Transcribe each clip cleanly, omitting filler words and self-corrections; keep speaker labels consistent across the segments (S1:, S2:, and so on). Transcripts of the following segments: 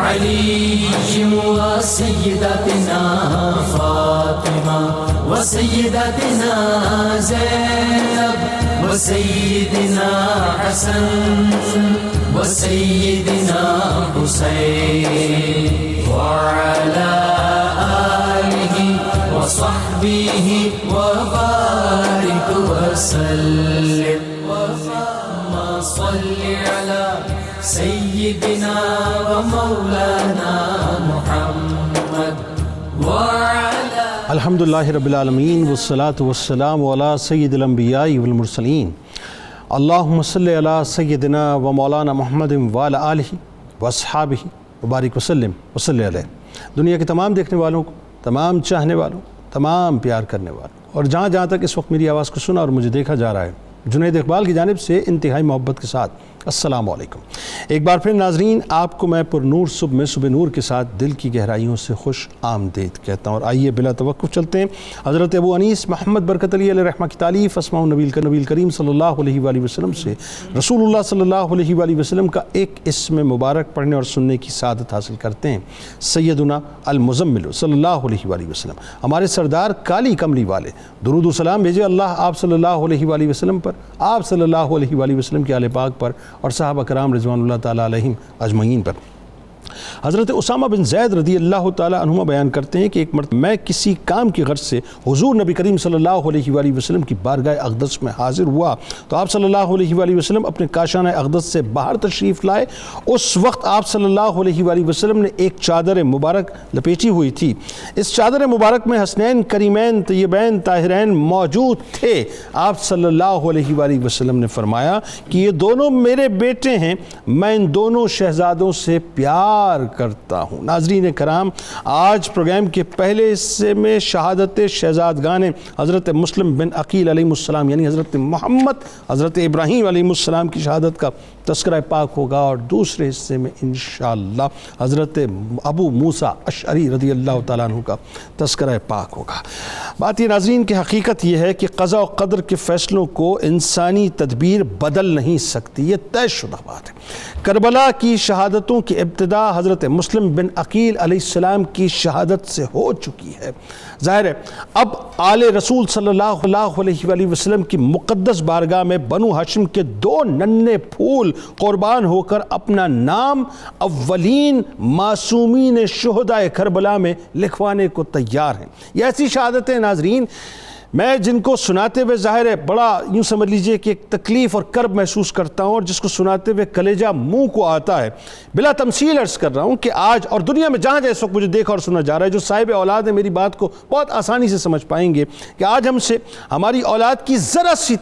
S1: علي وسيدتنا فاطمة وسيدتنا زينب وسيدنا حسن وسيدنا حسين وعلى آله وصحبه وبارك وسلم اللهم صل على سيدنا ومولانا محمد وعلى
S2: الحمدللہ رب العالمین والصلاة والسلام علی سید الانبیاء والمرسلین اللہم صلی علی سیدنا و مولانا محمد وعلی آلہ واصحابہ وبارک وسلم وصلی علیہ۔ دنیا کے تمام دیکھنے والوں کو، تمام چاہنے والوں، تمام پیار کرنے والوں، اور جہاں جہاں تک اس وقت میری آواز کو سنا اور مجھے دیکھا جا رہا ہے، جنید اقبال کی جانب سے انتہائی محبت کے ساتھ السلام علیکم۔ ایک بار پھر ناظرین، آپ کو میں پر نور صبح میں صبح نور کے ساتھ دل کی گہرائیوں سے خوش آمدید کہتا ہوں، اور آئیے بلا توقف چلتے ہیں حضرت ابو انیس محمد برکت علی علیہ رحمہ کی تعلیف اسماء النبی کریم صلی اللہ علیہ وآلہ وسلم سے رسول اللہ صلی اللہ علیہ وآلہ وسلم کا ایک اسم مبارک پڑھنے اور سننے کی سعادت حاصل کرتے ہیں۔ سیدنا المزمل صلی اللہ علیہ وآلہ وسلم، ہمارے سردار کالی کملی والے، درود و سلام بھیجے اللہ آپ صلی اللہ علیہ وآلہ وسلم پر، آپ صلی اللہ علیہ وآلہ وسلم کے آل پاک پر اور صحابہ کرام رضوان اللہ تعالیٰ علیہم اجمعین پر۔ حضرت اسامہ بن زید رضی اللہ تعالیٰ عنہما بیان کرتے ہیں کہ ایک مرتبہ میں کسی کام کی غرض سے حضور نبی کریم صلی اللہ علیہ وآلہ وسلم کی بارگاہ اقدس میں حاضر ہوا تو آپ صلی اللہ علیہ وآلہ وسلم اپنے کاشانہ اقدس سے باہر تشریف لائے۔ اس وقت آپ صلی اللہ علیہ وآلہ وسلم نے ایک چادر مبارک لپیٹی ہوئی تھی۔ اس چادر مبارک میں حسنین کریمین طیبین طاہرین موجود تھے۔ آپ صلی اللہ علیہ وآلہ وسلم نے فرمایا کہ یہ دونوں میرے بیٹے ہیں، میں ان دونوں شہزادوں سے پیار کرتا ہوں۔ ناظرین کرام، آج پروگرام کے پہلے حصے میں شہادت شہزادگان حضرت مسلم بن عقیل علیہ السلام یعنی حضرت محمد حضرت ابراہیم علیہ السلام کی شہادت کا تذکرہ پاک ہوگا، اور دوسرے حصے میں انشاءاللہ حضرت ابو موسیٰ اشعری رضی اللہ تعالیٰ عنہ کا تذکرہ پاک ہوگا۔ بات یہ ناظرین کی حقیقت یہ ہے کہ قضاء و قدر کے فیصلوں کو انسانی تدبیر بدل نہیں سکتی، یہ طے شدہ بات ہے۔ کربلا کی شہادتوں کی ابتدا حضرت مسلم بن عقیل علیہ السلام کی شہادت سے ہو چکی ہے۔ ظاہر ہے اب آل رسول صلی اللہ علیہ وآلہ وسلم کی مقدس بارگاہ میں بنو ہاشم کے دو ننھے پھول قربان ہو کر اپنا نام اولین معصومین شہداء کربلا میں لکھوانے کو تیار ہیں۔ یہ ایسی شہادتیں ناظرین میں جن کو سناتے ہوئے ظاہر ہے بڑا یوں سمجھ لیجئے کہ ایک تکلیف اور کرب محسوس کرتا ہوں، اور جس کو سناتے ہوئے کلیجہ منہ کو آتا ہے۔ بلا تمثیل عرض کر رہا ہوں کہ آج اور دنیا میں جہاں اس وقت مجھے دیکھا اور سنا جا رہا ہے، جو صاحب اولاد ہیں میری بات کو بہت آسانی سے سمجھ پائیں گے کہ آج ہم سے ہماری اولاد کی ذرا سی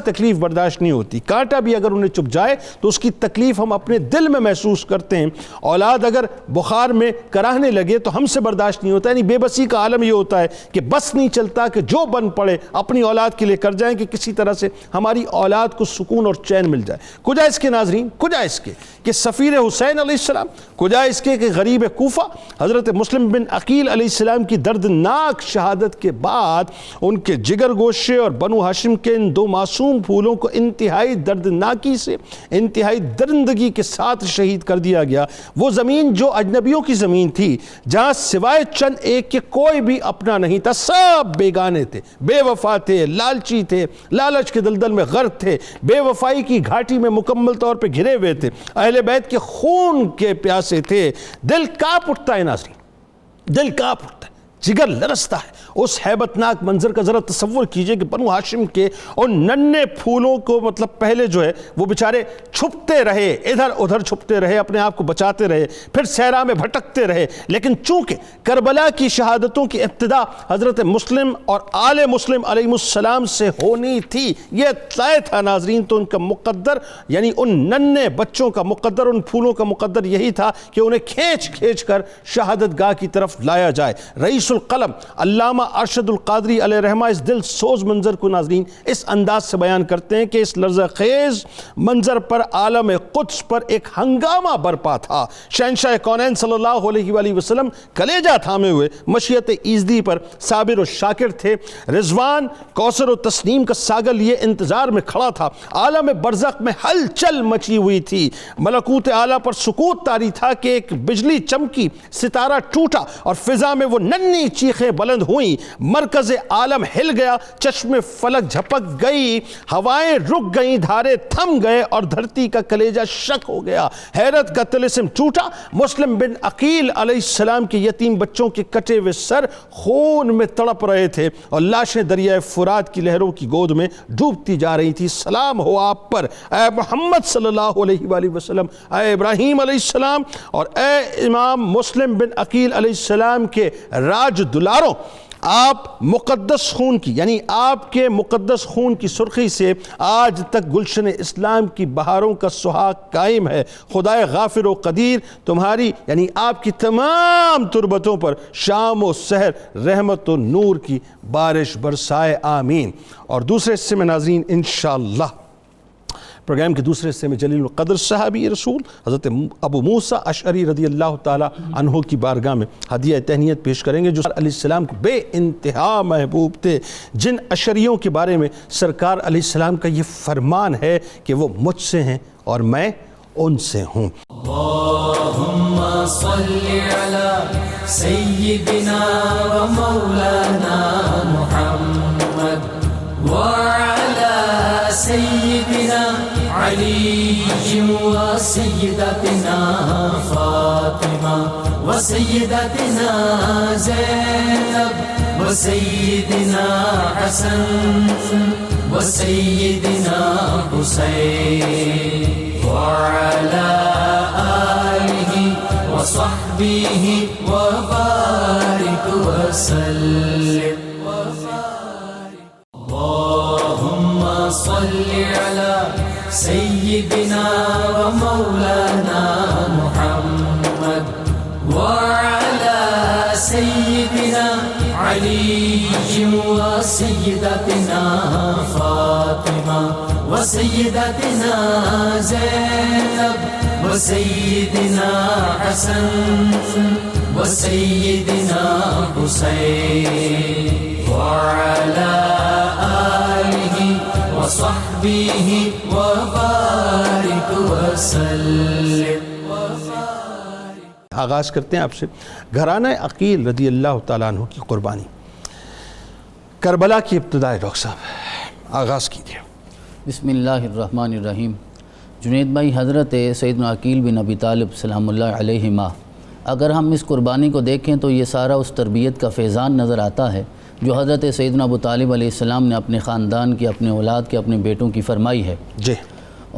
S2: تکلیف برداشت نہیں ہوتی۔ کانٹا بھی اگر انہیں چبھ جائے تو اس کی تکلیف ہم اپنے دل میں محسوس کرتے ہیں۔ اولاد اگر بخار میں کراہنے لگے تو ہم سے برداشت نہیں ہوتا، یعنی بے بسی کا عالم یہ ہوتا ہے کہ بس نہیں چلتا کہ جو بن پڑے اپنی اولاد کے لیے کر جائیں کہ کسی طرح سے ہماری اولاد کو سکون اور چین مل جائے۔ کجا اس کے ناظرین، کجا اس کے کہ سفیر حسین علیہ السلام، کجا اس کے کہ غریب کوفہ حضرت مسلم بن عقیل علیہ السلام کی دردناک شہادت کے بعد ان کے جگر گوشے اور بنو ہاشم کے ان دو معصوم پھولوں کو انتہائی دردناکی سے، انتہائی درندگی کے ساتھ شہید کر دیا گیا۔ وہ زمین جو اجنبیوں کی زمین تھی، جہاں سوائے چند ایک کے کوئی بھی اپنا نہیں تھا، سب بیگانے تھے، بے وفا تھے، لالچی تھے، لالچ کے دلدل میں غرق تھے، بے وفائی کی گھاٹی میں مکمل طور پہ گھرے ہوئے تھے، اہل بیت کے خون کے پیاسے تھے۔ دل کانپ اٹھتا ہے ناظرین، دل کانپ اٹھتا ہے، جگر لرزتا ہے۔ اس ہیبتناک منظر کا ذرا تصور کیجئے کہ بنو ہاشم کے ان ننھے پھولوں کو مطلب پہلے جو ہے وہ بیچارے چھپتے رہے، ادھر ادھر چھپتے رہے، اپنے آپ کو بچاتے رہے، پھر صحرا میں بھٹکتے رہے، لیکن چونکہ کربلا کی شہادتوں کی ابتدا حضرت مسلم اور آل مسلم علیہ السلام سے ہونی تھی، یہ طے تھا ناظرین، تو ان کا مقدر یعنی ان ننھے بچوں کا مقدر، ان پھولوں کا مقدر یہی تھا کہ انہیں کھینچ کر شہادت گاہ کی طرف لایا جائے۔ رئیس القلم علامہ ارشد القادری علیہ رحمہ اس دل سوز منظر کو ناظرین اس انداز سے بیان کرتے ہیں کہ اس لرزہ خیز منظر پر عالم قدس پر ایک ہنگامہ برپا تھا۔ شہنشاہ کونین صلی اللہ علیہ وآلہ وسلم کلیجہ تھامے ہوئے مشیت ایزدی پر صابر و شاکر تھے۔ رضوان، کوثر و تسنیم کا ساگر لیے انتظار میں کھڑا تھا۔ عالم برزخ میں ہلچل مچی ہوئی تھی۔ ملکوت اعلیٰ پر سکوت طاری تھا کہ ایک بجلی چمکی، ستارہ ٹوٹا اور فضا میں وہ ننھی چیخیں بلند ہوئیں۔ مرکز عالم ہل گیا، چشم فلک جھپک گئی، ہوائیں رک گئیں، دھارے تھم گئے اور دھرتی کا کلیجہ شک ہو گیا۔ حیرت کا طلسم ٹوٹا۔ مسلم بن عقیل علیہ السلام کے یتیم بچوں کے کٹے ہوئے سر خون میں تڑپ رہے تھے اور لاشیں دریائے فرات کی لہروں کی گود میں ڈوبتی جا رہی تھی۔ سلام ہو آپ پر اے محمد صلی اللہ علیہ وآلہ وسلم، اے ابراہیم علیہ السلام اور اے امام مسلم بن عقیل علیہ السلام کے راج دلاروں۔ آپ مقدس خون کی یعنی آپ کے مقدس خون کی سرخی سے آج تک گلشن اسلام کی بہاروں کا سہاگ قائم ہے۔ خدائے غافر و قدیر تمہاری یعنی آپ کی تمام تربتوں پر شام و سحر رحمت و نور کی بارش برسائے، آمین۔ اور دوسرے حصے میں ناظرین انشاءاللہ پروگرام کے دوسرے حصے میں جلیل القدر صحابی رسول حضرت ابو موسیٰ اشعری رضی اللہ تعالی عنہ کی بارگاہ میں ہدیہ تہنیت پیش کریں گے، جو علیہ السلام کو بے انتہا محبوب تھے، جن اشعریوں کے بارے میں سرکار علیہ السلام کا یہ فرمان ہے کہ وہ مجھ سے ہیں اور میں ان سے ہوں۔
S1: اللہم صلی علی سیدنا و مولانا محمد وعلی سیدنا علی و سیدتنا فاطمہ و سیدتنا زینب و سیدنا حسن و سیدنا حسین وعلى آله وصحبه وبارك وسلم اللهم صل على سيدنا ومولانا محمد وعلى سيدنا علي وسيدتنا فاطمة وسيدتنا زينب وسيدنا حسن وسيدنا حسين وعلى آله وصحبه وبارك وسلم۔
S2: آغاز کرتے ہیں آپ سے گھرانہ عقیل رضی اللہ تعالیٰ عنہ کی قربانی، کربلا کی ابتداء۔ ڈاکٹر صاحب آغاز کیجیے۔
S3: بسم اللہ الرحمن الرحیم۔ جنید بھائی، حضرت سیدنا عقیل بن ابی طالب سلام اللہ علیہما، اگر ہم اس قربانی کو دیکھیں تو یہ سارا اس تربیت کا فیضان نظر آتا ہے جو حضرت سیدنا ابو طالب علیہ السلام نے اپنے خاندان کی، اپنے اولاد کے، اپنے بیٹوں کی فرمائی ہے۔
S2: جی۔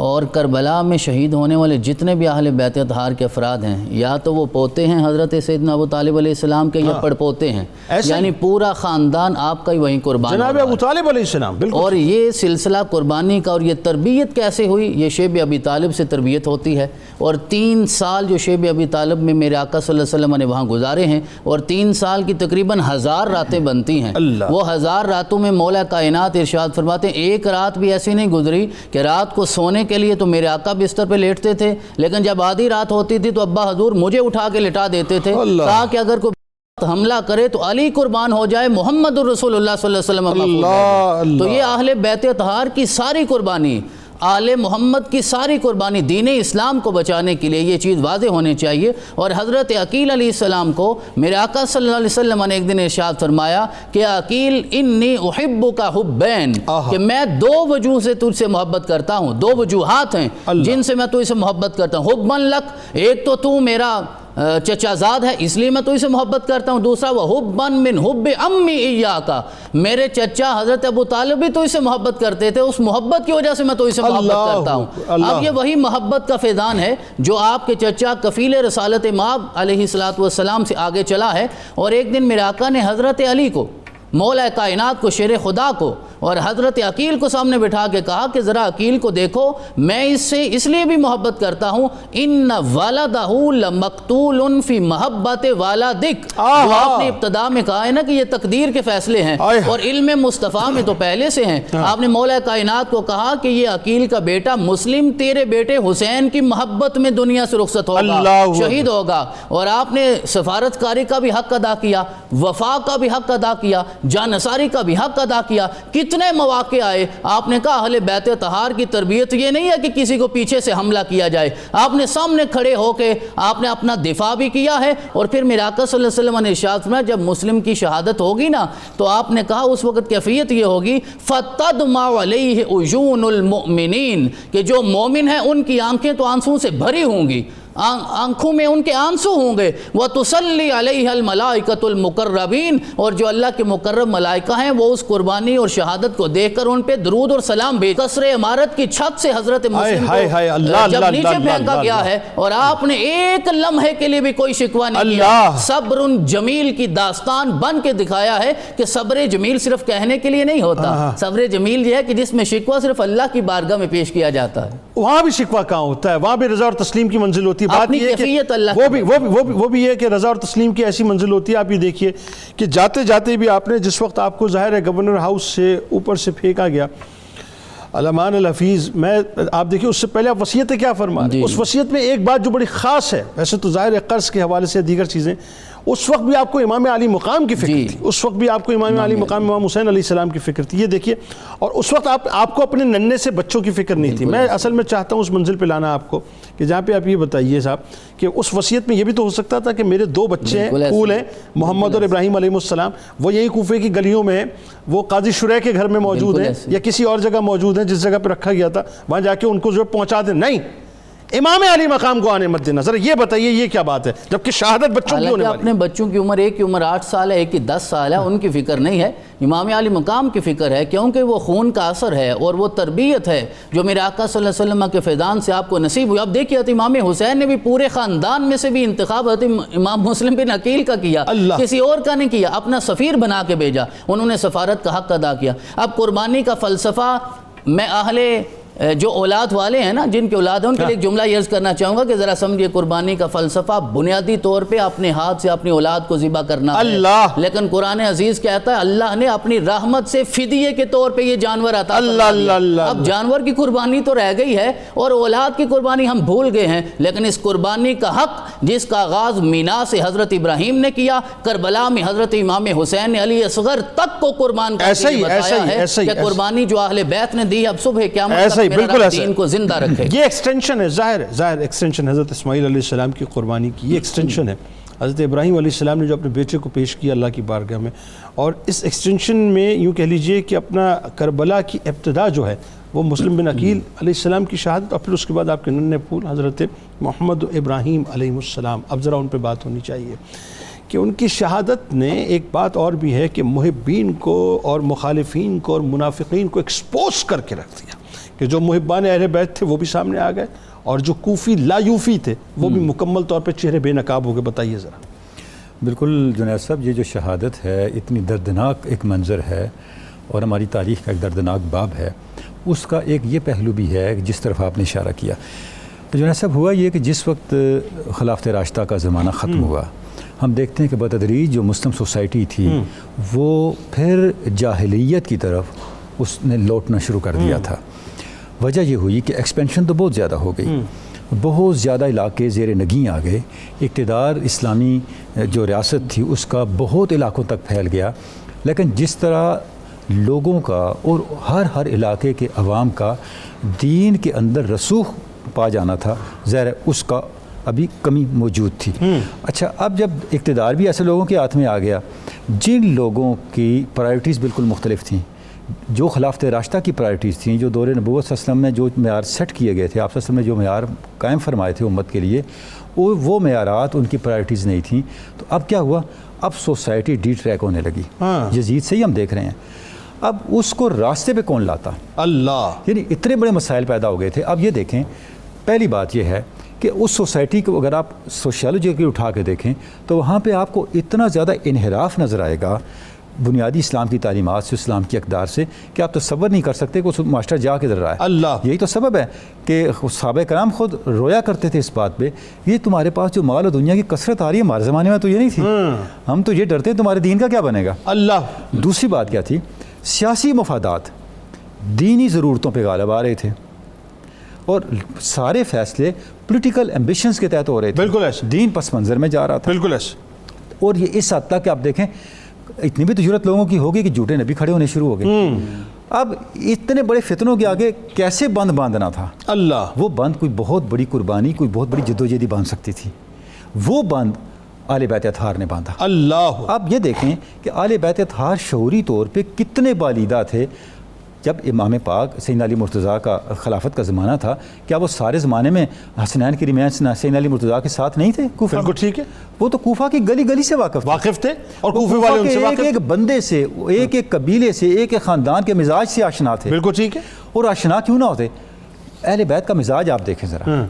S3: اور کربلا میں شہید ہونے والے جتنے بھی اہل بیت اطہار کے افراد ہیں، یا تو وہ پوتے ہیں حضرت سیدنا ابو طالب علیہ السلام کے، یا پڑپوتے ہیں، یعنی پورا خاندان آپ کا ہی وہیں قربان
S2: جناب ابو طالب علیہ السلام، بالکل۔
S3: اور یہ سلسلہ قربانی کا اور یہ تربیت کیسے ہوئی؟ یہ شیب ابی طالب سے تربیت ہوتی ہے، اور 3 سال جو شیب ابی طالب میں میرے آقا صلی اللہ علیہ وسلم نے وہاں گزارے ہیں، اور 3 سال کی تقریباً 1000 راتیں بنتی ہیں۔ وہ 1000 راتوں میں مولا کائنات ارشاد فرماتے ہیں ایک رات بھی ایسی نہیں گزری کہ رات کو سونے کے لیے تو میرے آقا بستر پہ لیٹتے تھے، لیکن جب آدھی رات ہوتی تھی تو ابا حضور مجھے اٹھا کے لٹا دیتے تھے، تاکہ اگر کوئی حملہ کرے تو علی قربان ہو جائے، محمد الرسول اللہ صلی اللہ علیہ وسلم۔ تو یہ اہل بیت اطہار کی ساری قربانی، آل محمد کی ساری قربانی دین اسلام کو بچانے کے لیے یہ چیز واضح ہونی چاہیے۔ اور حضرت عقیل علیہ السلام کو میرے آقا صلی اللہ علیہ وسلم نے ایک دن ارشاد فرمایا کہ عقیل انی احبک حبین، کہ میں 2 وجوہ سے تجھ سے محبت کرتا ہوں، 2 وجوہات ہیں جن سے میں تجھ سے محبت کرتا ہوں۔ حبن لک، ایک تو تو میرا چچا زاد ہے اس لیے میں تو اسے محبت کرتا ہوں، دوسرا وہ حبن من حب امی ایاکا، میرے چچا حضرت ابو طالب بھی تو اسے محبت کرتے تھے، اس محبت کی وجہ سے میں تو اسے محبت کرتا ہوں۔ اب یہ وہی محبت کا فیضان ہے جو آپ کے چچا کفیل رسالت مآب علیہ السلام سے آگے چلا ہے۔ اور ایک دن میرے آقا نے حضرت علی کو، مولا کائنات کو، شیر خدا کو اور حضرت عقیل کو سامنے بٹھا کے کہا کہ ذرا عقیل کو دیکھو، میں اس سے اس لیے بھی محبت کرتا ہوں، ان والدہ لمقتول فی محبت والدک، جو آپ نے ابتدا میں کہا ہے نا کہ یہ تقدیر کے فیصلے ہیں اور علم مصطفیٰ میں تو پہلے سے ہیں۔ آپ نے مولا کائنات کو کہا کہ یہ عقیل کا بیٹا مسلم تیرے بیٹے حسین کی محبت میں دنیا سے رخصت ہوگا، شہید ہوگا، اور آپ نے سفارت کاری کا بھی حق ادا کیا، وفا کا بھی حق ادا کیا، جانثاری کا بھی حق ادا کیا۔ کتنے مواقع آئے، آپ نے کہا اہل بیت طہار کی تربیت یہ نہیں ہے کہ کسی کو پیچھے سے حملہ کیا جائے، آپ نے سامنے کھڑے ہو کے آپ نے اپنا دفاع بھی کیا ہے۔ اور پھر میرے آقا صلی اللہ علیہ وسلم نے ارشاد فرمایا جب مسلم کی شہادت ہوگی نا تو آپ نے کہا اس وقت کیفیت یہ ہوگی فَتَدْمَعُ عَلَيْهِ عُيُونُ الْمُؤْمِنِينَ کہ جو مومن ہیں ان کی آنکھیں تو آنسوں سے بھری ہوں گی، آنکھوں میں ان کے آنسو ہوں گے، وَتُصَلِّ عَلَيْهَا الْمَلَائِكَةُ الْمُقَرَّبِينَ اور جو اللہ کے مقرب ملائکہ ہیں وہ اس قربانی اور شہادت کو دیکھ کر ان پہ درود اور سلام بھیج۔ قصر عمارت کی چھت سے حضرت مسلم کو جب نیچے پھینکا گیا ہے اور آپ نے ایک لمحے کے لیے بھی کوئی شکوہ نہیں کیا، صبر جمیل کی داستان بن کے دکھایا ہے کہ صبر جمیل صرف کہنے کے لیے نہیں ہوتا، صبر جمیل یہ ہے کہ جس میں شکوہ صرف اللہ کی بارگاہ میں پیش کیا جاتا ہے۔
S2: وہاں بھی شکوہ کہاں ہوتا ہے، وہاں بھی رضا اور تسلیم کی منزل ہوتی ہے۔ بات یہ ہے کہ وہ بھی یہ کہ رضا اور تسلیم کی ایسی منزل ہوتی ہے۔ آپ یہ دیکھیے کہ جاتے جاتے بھی آپ نے جس وقت آپ کو ظاہر ہے گورنر ہاؤس سے اوپر سے پھینکا گیا، علمان الحفیظ، میں آپ دیکھیے اس سے پہلے آپ وصیت کیا فرما رہے ہیں، اس وصیت میں ایک بات جو بڑی خاص ہے، ویسے تو ظاہر ہے قرض کے حوالے سے دیگر چیزیں، اس وقت بھی آپ کو امام علی مقام کی فکر تھی، اس وقت بھی آپ کو امام علی مقام امام حسین علیہ السلام کی فکر تھی، یہ دیکھیے، اور اس وقت آپ کو اپنے ننھے سے بچوں کی فکر نہیں تھی۔ میں اصل میں چاہتا ہوں اس منزل پہ لانا آپ کو کہ جہاں پہ آپ یہ بتائیے صاحب کہ اس وصیت میں یہ بھی تو ہو سکتا تھا کہ میرے دو بچے ہیں، پھول ہیں، محمد اور ابراہیم علیہ السلام، وہ یہی کوفے کی گلیوں میں ہیں، وہ قاضی شریح کے گھر میں موجود ہیں یا کسی اور جگہ موجود ہیں جس جگہ پہ رکھا گیا تھا، وہاں جا کے ان کو جو پہنچا دیں۔ نہیں، امام علی مقام کو آنے مت دینا۔ ذرا یہ بتائیے یہ کیا بات ہے جبکہ شہادت بچوں کی ہونے والی؟
S3: اپنے بچوں کی عمر، ایک کی عمر 8 سال ہے، ایک کی 10 سال ہے، ان کی فکر نہیں ہے، امام علی مقام کی فکر ہے، کیونکہ وہ خون کا اثر ہے اور وہ تربیت ہے جو میرے آقا صلی اللہ علیہ وسلم کے فیضان سے آپ کو نصیب ہوئی۔ اب دیکھیے امام حسین نے بھی پورے خاندان میں سے بھی انتخاب امام مسلم بن عقیل کا کیا، کسی اور کا نہیں کیا، اپنا سفیر بنا کے بھیجا، انہوں نے سفارت کا حق ادا کیا۔ اب قربانی کا فلسفہ میں اہل جو اولاد والے ہیں نا، جن کے اولاد ہیں، ان کے لیے ایک جملہ یہ عرض کرنا چاہوں گا کہ ذرا سمجھیے قربانی کا فلسفہ بنیادی طور پہ اپنے ہاتھ سے اپنی اولاد کو ذبح کرنا ہے، لیکن قرآن عزیز کہتا ہے اللہ نے اپنی رحمت سے فدیے کے طور پہ یہ جانور عطا فرما دیا۔ اب جانور کی قربانی تو رہ گئی ہے اور اولاد کی قربانی ہم بھول گئے ہیں، لیکن اس قربانی کا حق جس کا آغاز مینا سے حضرت ابراہیم نے کیا، کربلا میں حضرت امام حسین نے علی اصغر تک کو قربان کر کے بتایا ہے کہ قربانی جو اہل بیت نے دی اب صبح قیامت
S2: بالکل
S3: دین کو زندہ رکھے۔
S2: یہ ایکسٹینشن ہے، ظاہر ایکسٹینشن حضرت اسماعیل علیہ السلام کی قربانی کی، یہ ایکسٹینشن ہے۔ حضرت ابراہیم علیہ السلام نے جو اپنے بیٹے کو پیش کیا اللہ کی بارگاہ میں، اور اس ایکسٹینشن میں یوں کہہ لیجئے کہ اپنا کربلا کی ابتدا جو ہے وہ مسلم بن عقیل علیہ السلام کی شہادت، اور پھر اس کے بعد آپ کے ننھے پھول حضرت محمد ابراہیم علیہ السلام۔ اب ذرا ان پہ بات ہونی چاہیے کہ ان کی شہادت نے ایک بات اور بھی ہے کہ محبین کو اور مخالفین کو اور منافقین کو ایکسپوز کر کے رکھ دیا کہ جو محبان اہل بیت تھے وہ بھی سامنے آ گئے اور جو کوفی لا یوفی تھے وہ بھی مکمل طور پہ چہرے بے نقاب ہو گئے۔ بتائیے ذرا۔
S4: بالکل جنید صاحب، یہ جو شہادت ہے اتنی دردناک ایک منظر ہے اور ہماری تاریخ کا ایک دردناک باب ہے، اس کا ایک یہ پہلو بھی ہے جس طرف آپ نے اشارہ کیا۔ تو جنید صاحب ہوا یہ کہ جس وقت خلافت راشدہ کا زمانہ ختم ہوا، ہم دیکھتے ہیں کہ بتدریج جو مسلم سوسائٹی تھی وہ پھر جاہلیت کی طرف اس نے لوٹنا شروع کر دیا تھا۔ وجہ یہ ہوئی کہ ایکسپینشن تو بہت زیادہ ہو گئی، بہت زیادہ علاقے زیر نگیں آ گئے، اقتدار اسلامی جو ریاست تھی اس کا بہت علاقوں تک پھیل گیا، لیکن جس طرح لوگوں کا اور ہر علاقے کے عوام کا دین کے اندر رسوخ پا جانا تھا، ظاہر اس کا ابھی کمی موجود تھی۔ اچھا، اب جب اقتدار بھی ایسے لوگوں کے ہاتھ میں آ گیا جن لوگوں کی پرائرٹیز بالکل مختلف تھیں، جو خلافت راشدہ کی پرائرٹیز تھیں، جو دور نبوت صلی اللہ علیہ وسلم میں جو معیار سیٹ کیے گئے تھے، آپ صلی اللہ علیہ وسلم نے جو معیار قائم فرمائے تھے امت کے لیے، وہ معیارات ان کی پرائرٹیز نہیں تھیں۔ تو اب کیا ہوا؟ اب سوسائٹی ڈی ٹریک ہونے لگی۔ یزید سے ہی ہم دیکھ رہے ہیں، اب اس کو راستے پہ کون لاتا؟ اللہ، یعنی اتنے بڑے مسائل پیدا ہو گئے تھے۔ اب یہ دیکھیں، پہلی بات یہ ہے کہ اس سوسائٹی کو اگر آپ سوشیالوجی کی اٹھا کے دیکھیں تو وہاں پہ آپ کو اتنا زیادہ انحراف نظر آئے گا بنیادی اسلام کی تعلیمات سے، اسلام کی اقدار سے، کہ آپ تصور نہیں کر سکتے کہ اس ماسٹر جا کدھر رہا ہے.
S2: اللہ،
S4: یہی تو سبب ہے کہ صحابہ کرام خود رویا کرتے تھے اس بات پہ، یہ تمہارے پاس جو مال و دنیا کی کثرت آ رہی ہے، ہمارے زمانے میں تو یہ نہیں تھی. ہم تو یہ ڈرتے ہیں تمہارے دین کا کیا بنے گا.
S2: اللہ.
S4: دوسری بات کیا تھی؟ سیاسی مفادات دینی ضرورتوں پہ غالب آ رہے تھے، اور سارے فیصلے پولیٹیکل ایمبیشنز کے تحت ہو رہے تھے.
S2: بالکل ایسے.
S4: دین پس منظر میں جا رہا تھا.
S2: بالکل ایسے.
S4: اور یہ اس حد تک کہ آپ دیکھیں اتنی بھی تو ضرورت لوگوں کی ہوگی کہ جھوٹے نبی کھڑے ہونے شروع ہو گئے. اب اتنے بڑے فتنوں کے آگے کیسے بند باندھنا تھا؟
S2: اللہ.
S4: وہ بند کوئی بہت بڑی قربانی، کوئی بہت بڑی جدوجہدی باندھ سکتی تھی. وہ بند آل بیت اطہار نے باندھا.
S2: اللہ.
S4: اب یہ دیکھیں کہ آل بیت اطہار شعوری طور پہ کتنے بالیدہ تھے. جب امام پاک سیدنا علی مرتضیٰ کا خلافت کا زمانہ تھا، کیا وہ سارے زمانے میں حسنین کی رمیان سیدنا علی مرتضیٰ کے ساتھ نہیں تھے کوفہ؟
S2: بالکل ٹھیک ہے.
S4: وہ تو کوفہ کی گلی گلی سے واقف
S2: تھے، اور کوفے والے ان سے واقف
S4: ایک بندے سے، ایک ایک قبیلے سے، ایک ایک خاندان کے مزاج سے آشنا تھے.
S2: بالکل ٹھیک ہے.
S4: اور آشنا کیوں نہ ہوتے؟ اہل بیت کا مزاج آپ دیکھیں ذرا.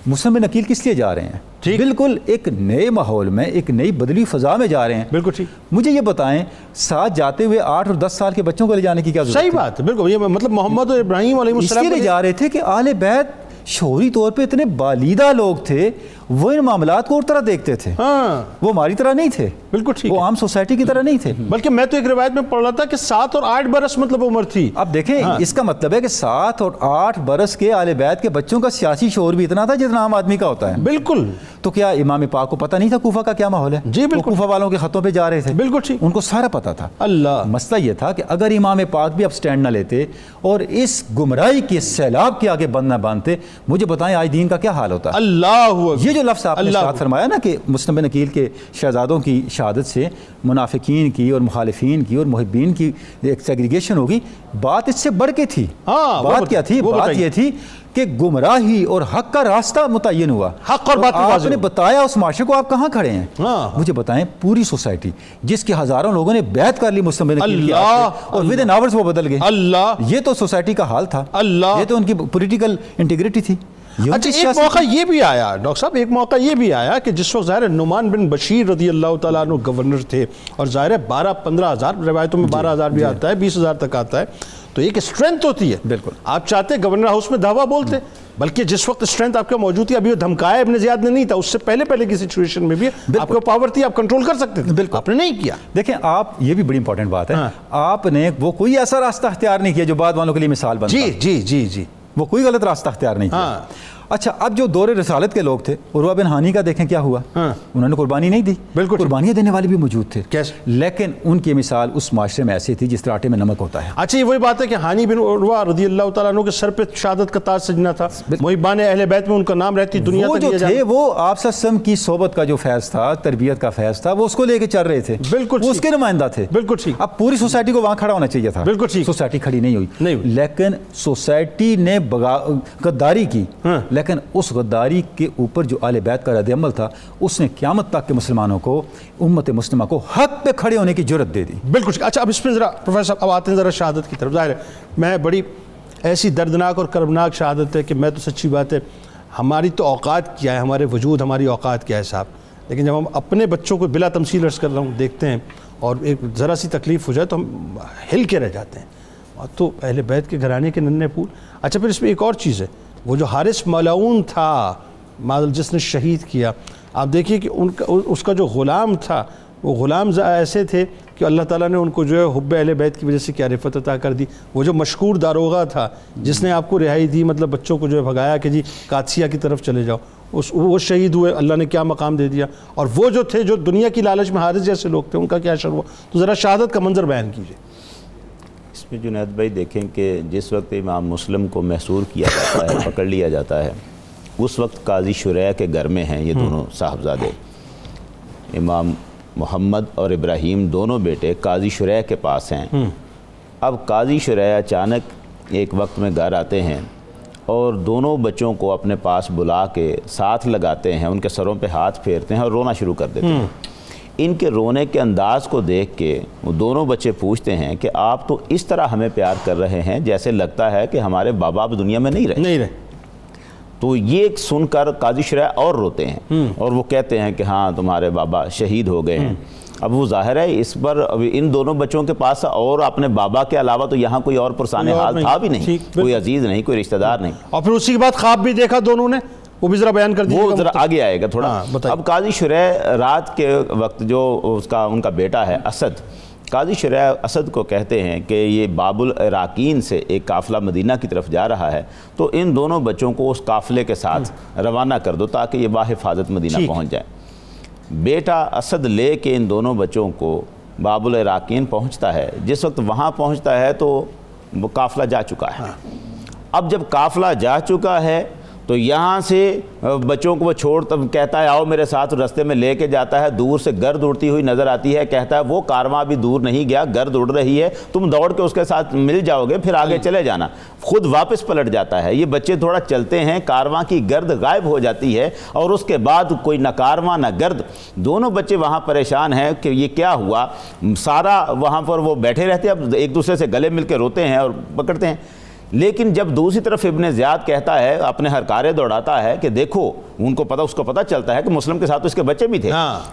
S4: مسلم بن عقیل کس لیے جا رہے ہیں؟ بالکل ایک نئے ماحول میں، ایک نئی بدلی فضا میں جا رہے ہیں.
S2: بالکل ٹھیک.
S4: مجھے یہ بتائیں، ساتھ جاتے ہوئے 8 اور 10 سال کے بچوں کو لے جانے کی کیا ضرورت؟
S2: صحیح بات ہے. بالکل. یہ مطلب محمد اور ابراہیم علیہ السلام
S4: اس لیے جا رہے تھے کہ آل بیت شعوری طور پہ اتنے بالیدہ لوگ تھے، وہ ان معاملات کو اور طرح دیکھتے تھے. وہ ہماری طرح نہیں تھے.
S2: بالکل ٹھیک.
S4: وہ عام سوسائٹی کی طرح نہیں تھے.
S2: بلکہ میں تو ایک روایت میں پڑھ رہا تھا کہ 7 اور 8 برس مطلب عمر تھی.
S4: اب دیکھیں اس کا مطلب ہے کہ 7 اور 8 برس کے آل بیت کے بچوں کا سیاسی شعور بھی اتنا تھا جتنا عام آدمی کا ہوتا ہے.
S2: بالکل.
S4: تو کیا امام پاک کو پتہ نہیں تھا کوفہ کا کیا ماحول ہے؟
S2: جی بالکل.
S4: کوفہ والوں کے خطوں پہ جا رہے تھے.
S2: بالکل ٹھیک.
S4: ان کو سارا پتہ تھا.
S2: اللہ.
S4: مسئلہ یہ تھا کہ اگر امام پاک بھی اب سٹینڈ نہ لیتے اور اس گمراہی کے سیلاب کے آگے بند نہ باندھتے، مجھے بتائیں آج دین کا کیا حال ہوتا ہے.
S2: اللہ.
S4: یہ جو لفظ آپ نے ساتھ فرمایا نا کہ مسلم بن عقیل کے شہزادوں کی شہادت سے منافقین کی اور مخالفین کی اور محبین کی ایک سیگریگیشن ہوگی، بات اس سے بڑھ کے تھی. بات کیا تھی؟ بات یہ تھی کہ گمراہی اور حق کا راستہ متعین ہوا.
S2: حق اور باطل
S4: آپ نے بتایا اس معاشرے کو آپ کہاں کھڑے ہیں. مجھے بتائیں پوری سوسائٹی جس کے ہزاروں لوگوں نے بیعت کر لی مسلم بن عقیل کی اور ود ان آورز وہ بدل گئے.
S2: اللہ.
S4: یہ تو سوسائٹی کا حال تھا.
S2: اللہ.
S4: یہ تو ان کی پولیٹیکل انٹیگریٹی تھی.
S2: اچھا ایک موقع یہ بھی آیا ڈاکٹر صاحب، ایک موقع یہ بھی آیا کہ جس وقت ظاہر نعمان بن بشیر رضی اللہ تعالیٰ عنہ گورنر تھے، اور ظاہر 12-15 ہزار، روایتوں میں 12 ہزار بھی آتا ہے، 20 ہزار تک آتا ہے، تو ایک اسٹرینتھ ہوتی ہے. بالکل. آپ چاہتے گورنر ہاؤس میں دعویٰ بولتے، بلکہ جس وقت اسٹرینتھ آپ کا موجود تھی، ابھی وہ دھمکایا ابن زیاد نے نہیں تھا، اس سے پہلے کی سچویشن میں بھی آپ کو پاور تھی، آپ کنٹرول کر سکتے تھے. بالکل. آپ نے نہیں کیا.
S4: دیکھیں آپ، یہ بھی بڑی امپورٹنٹ بات ہے، آپ نے وہ کوئی ایسا راستہ اختیار نہیں کیا جو بعد والوں کے لیے مثال بنتا.
S2: جی
S4: وہ کوئی غلط راستہ اختیار نہیں کیا. اچھا اب جو دور رسالت کے لوگ تھے، عروہ بن ہانی کا دیکھیں کیا ہوا. انہوں نے قربانی نہیں دی. بالکل. قربانیاں دینے والے بھی موجود تھے. لیکن ان کی مثال اس معاشرے میں ایسی تھی جس طرح آٹے میں نمک ہوتا ہے.
S2: اچھا یہ وہی بات ہے کہ ہانی بن عروہ رضی اللہ تعالیٰ عنہ کے سر پہ شہادت کا تاج سجنا تھا. محبان اہل بیت میں ان کا نام رہتی دنیا تک.
S4: وہ جو تھے وہ آپ صلی اللہ علیہ وسلم کی صحبت کا جو فیض تھا، تربیت کا فیض تھا، وہ اس کو لے کے چل رہے تھے. بالکل. وہ اس کے نمائندہ تھے. بالکل ٹھیک. اب پوری سوسائٹی کو وہاں کھڑا ہونا چاہیے تھا. بالکل ٹھیک. سوسائٹی کھڑی نہیں ہوئی. لیکن سوسائٹی نے غداری کی، لیکن اس غداری کے اوپر جو آل بیت کا رد عمل تھا، اس نے قیامت تک کے مسلمانوں کو، امت مسلمہ کو حق پہ کھڑے ہونے کی جرت دے دی. بالکل.
S2: اچھا اب اس میں ذرا پروفیسر صاحب اب آتے ہیں ذرا شہادت کی طرف. ظاہر ہے میں بڑی ایسی دردناک اور کربناک شہادت ہے کہ میں تو سچی بات ہے ہماری تو اوقات کیا ہے، ہمارے وجود ہماری اوقات کیا ہے صاحب، لیکن جب ہم اپنے بچوں کو بلا تمثیل عرض کر رہا ہوں دیکھتے ہیں اور ایک ذرا سی تکلیف ہو جائے تو ہم ہل کے رہ جاتے ہیں. اور تو اہل بیت کے گھرانے کے ننھے پھول. اچھا پھر اس میں ایک اور چیز ہے، وہ جو حارث ملعون تھا جس نے شہید کیا، آپ دیکھیے کہ اس کا جو غلام تھا، وہ غلام ایسے تھے کہ اللہ تعالیٰ نے ان کو جو ہے حب اہل بیت کی وجہ سے کیا رفعت عطا کر دی. وہ جو مشکور داروغہ تھا جس نے آپ کو رہائی دی، مطلب بچوں کو جو ہے بھگایا کہ جی قادسیہ کی طرف چلے جاؤ، وہ شہید ہوئے، اللہ نے کیا مقام دے دیا. اور وہ جو تھے جو دنیا کی لالچ میں حارث جیسے لوگ تھے، ان کا کیا شر ہوا. تو ذرا شہادت کا منظر بیان کیجیے.
S5: اس میں جنید بھائی دیکھیں کہ جس وقت امام مسلم کو محصور کیا جاتا ہے، پکڑ لیا جاتا ہے، اس وقت قاضی شریع کے گھر میں ہیں یہ دونوں صاحبزادے، امام محمد اور ابراہیم دونوں بیٹے قاضی شریع کے پاس ہیں. اب قاضی شریع اچانک ایک وقت میں گھر آتے ہیں اور دونوں بچوں کو اپنے پاس بلا کے ساتھ لگاتے ہیں، ان کے سروں پہ ہاتھ پھیرتے ہیں اور رونا شروع کر دیتے ہیں. ان کے رونے کے انداز کو دیکھ کے وہ دونوں بچے پوچھتے ہیں کہ آپ تو اس طرح ہمیں پیار کر رہے ہیں جیسے لگتا ہے کہ ہمارے بابا اب دنیا میں نہیں رہے. تو یہ سن کر قاضی شریع اور روتے ہیں اور وہ کہتے ہیں کہ ہاں تمہارے بابا شہید ہو گئے ہیں. اب وہ ظاہر ہے اس پر اب ان دونوں بچوں کے پاس اور اپنے بابا کے علاوہ تو یہاں کوئی اور پرسان حال تھا بھی نہیں، کوئی عزیز نہیں، کوئی رشتہ دار نہیں.
S2: اور پھر اسی کے بعد خواب بھی دیکھا دونوں نے، وہ بھی ذرا بیان کر دیجیے.
S5: وہ ذرا آگے آئے گا تھوڑا. اب قاضی شریح رات کے وقت جو ان کا بیٹا ہے اسد، قاضی شریح اسد کو کہتے ہیں کہ یہ باب العراقین سے ایک قافلہ مدینہ کی طرف جا رہا ہے، تو ان دونوں بچوں کو اس قافلے کے ساتھ روانہ کر دو تاکہ یہ باحفاظت مدینہ پہنچ جائیں. بیٹا اسد لے کے ان دونوں بچوں کو باب العراقین پہنچتا ہے. جس وقت وہاں پہنچتا ہے تو وہ قافلہ جا چکا ہے. اب جب قافلہ جا چکا ہے تو یہاں سے بچوں کو وہ چھوڑتا کہتا ہے آؤ میرے ساتھ، رستے میں لے کے جاتا ہے. دور سے گرد اڑتی ہوئی نظر آتی ہے، کہتا ہے وہ کارواں بھی دور نہیں گیا، گرد اڑ رہی ہے، تم دوڑ کے اس کے ساتھ مل جاؤ گے، پھر آگے چلے جانا. خود واپس پلٹ جاتا ہے. یہ بچے تھوڑا چلتے ہیں، کارواں کی گرد غائب ہو جاتی ہے اور اس کے بعد کوئی نہ کارواں نہ گرد. دونوں بچے وہاں پریشان ہیں کہ یہ کیا ہوا. سارا وہاں پر وہ بیٹھے رہتے ہیں، اب ایک دوسرے سے گلے مل کے روتے ہیں اور پکڑتے ہیں. لیکن جب دوسری طرف ابن زیاد کہتا ہے، اپنے ہرکارے دوڑاتا ہے کہ دیکھو، اس کو پتہ چلتا ہے کہ مسلم کے ساتھ اس کے بچے بھی تھے.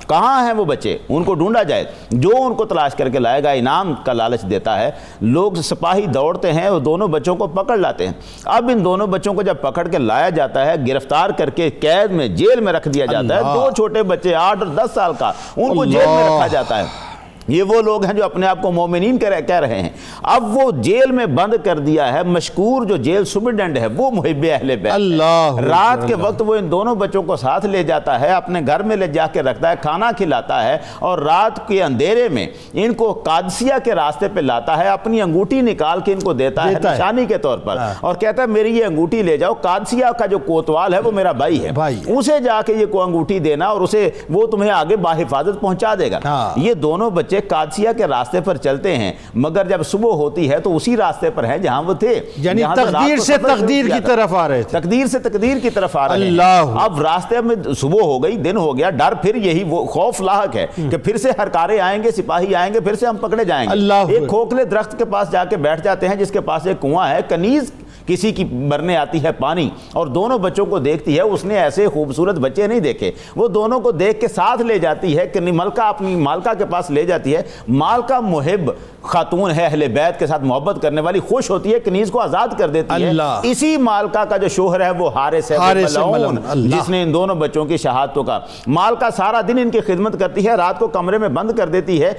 S5: کہاں ہیں وہ بچے؟ ان کو ڈھونڈا جائے، جو ان کو تلاش کر کے لائے گا انعام کا لالچ دیتا ہے. لوگ سپاہی دوڑتے ہیں اور دونوں بچوں کو پکڑ لاتے ہیں. اب ان دونوں بچوں کو جب پکڑ کے لایا جاتا ہے، گرفتار کر کے قید میں جیل میں رکھ دیا جاتا ہے. دو چھوٹے بچے 8 اور 10 سال کا، ان کو جیل میں رکھا جاتا ہے. یہ وہ لوگ ہیں جو اپنے آپ کو مومنین کہہ رہے ہیں. اب وہ جیل میں بند کر دیا ہے. مشکور جو جیل سپرڈنٹ ہے وہ محب اہل بیت. رات کے وقت وہ ان دونوں بچوں کو ساتھ لے جاتا ہے، اپنے گھر میں لے جا کے رکھتا ہے، کھانا کھلاتا ہے اور رات کے اندھیرے میں ان کو قادسیہ کے راستے پہ لاتا ہے. اپنی انگوٹھی نکال کے ان کو دیتا ہے نشانی کے طور پر اور کہتا ہے میری یہ انگوٹھی لے جاؤ، قادسیہ کا جو کوتوال ہے وہ میرا بھائی ہے، اسے جا کے یہ انگوٹھی دینا اور وہ تمہیں آگے باحفاظت پہنچا دے گا. یہ دونوں بچے قادسیہ کے راستے پر چلتے ہیں، مگر جب صبح ہوتی ہے تو اسی راستے پر ہیں جہاں وہ تھے.
S2: یعنی تقدیر سے تقدیر کی طرف آ رہے تھے.
S5: تقدیر سے تقدیر کی طرف آ رہے ہیں. اب راستے میں صبح ہو گئی، دن ہو گیا. ڈر پھر یہی وہ خوف لاحق ہے کہ پھر سے ہرکارے آئیں گے، سپاہی آئیں گے، پھر سے ہم پکڑے جائیں گے. ایک کھوکھلے درخت کے پاس جا کے بیٹھ جاتے ہیں جس کے پاس ایک کنواں ہے. کنیز کسی کی مرنے آتی ہے پانی اور دونوں بچوں کو دیکھتی ہے. اس نے ایسے خوبصورت بچے نہیں دیکھے. وہ دونوں کو دیکھ کے ساتھ لے جاتی ہے کہ ملکہ اپنی مالکہ کے پاس لے جاتی ہے. مالکہ محب خاتون ہے، اہل بیت کے ساتھ محبت کرنے والی، خوش ہوتی ہے، کنیز کو آزاد کر دیتی ہے. اسی مالکہ کا جو شوہر ہے وہ حارث ہے ملعون، جس نے ان دونوں بچوں کی شہادتوں کا. مالکہ سارا دن ان کی خدمت کرتی ہے، رات کو کمرے میں بند کر دیتی ہے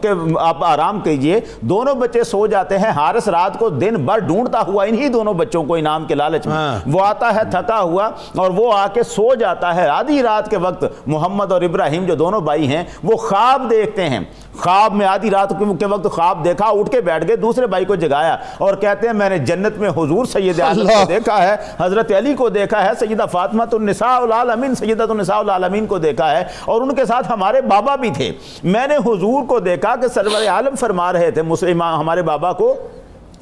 S5: کہ آپ آرام کیجئے. دونوں بچے سو جاتے ہیں. حارث رات کو دن بھر ڈھونڈتا ہوا انہی دونوں بچوں کو انعام کے لالچ میں وہ آتا ہے تھکا ہوا اور وہ آ کے سو جاتا ہے. آدھی رات کے وقت محمد اور ابراہیم جو دونوں بھائی ہیں وہ خواب دیکھتے ہیں. خواب میں آدھی رات کے وقت خواب دیکھا، اٹھ کے بیٹھ گئے، دوسرے بھائی کو جگایا اور کہتے ہیں میں نے جنت میں حضور سید اعظم کو دیکھا ہے، حضرت علی کو دیکھا ہے، سیدہ فاطمہ النساء العالمین، سیدۃ النساء العالمین کو دیکھا ہے اور ان کے ساتھ ہمارے بابا بھی تھے. میں نے حضور کو دیکھا کہ سرور عالم فرما رہے تھے مسلم ہمارے بابا کو،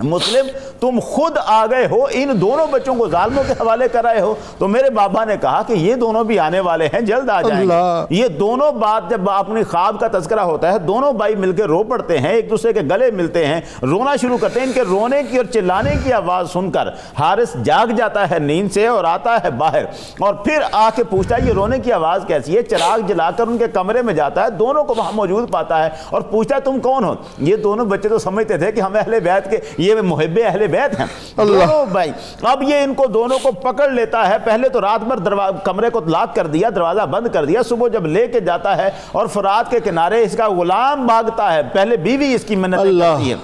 S5: مسلم تم خود آ گئے ہو، ان دونوں بچوں کو ظالموں کے حوالے کر رہے ہو. تو میرے بابا نے کہا کہ یہ دونوں بھی آنے والے ہیں، جلد آ جائیں گے. یہ دونوں بات جب اپنی خواب کا تذکرہ ہوتا ہے، دونوں بھائی مل کے رو پڑتے ہیں، ایک دوسرے کے گلے ملتے ہیں، رونا شروع کرتے ہیں. ان کے رونے کی اور چلانے کی آواز سن کر حارث جاگ جاتا ہے نیند سے اور آتا ہے باہر اور پھر آ کے پوچھتا ہے یہ رونے کی آواز کیسی ہے. چراغ جلا کر ان کے کمرے میں جاتا ہے، دونوں کو وہاں موجود پاتا ہے اور پوچھتا ہے تم کون ہو. یہ دونوں بچے تو سمجھتے تھے کہ ہم اہل بیت کے، یہ محب اہل بیت ہیں دونوں بھائی. اب یہ ان کو دونوں کو پکڑ لیتا ہے. پہلے تو رات بھر کمرے کو لاک کر دیا، دروازہ بند کر دیا. صبح جب لے کے جاتا ہے اور فرات کے کنارے اس کا غلام بھاگتا ہے. پہلے بیوی اس کی منت کرتی ہے،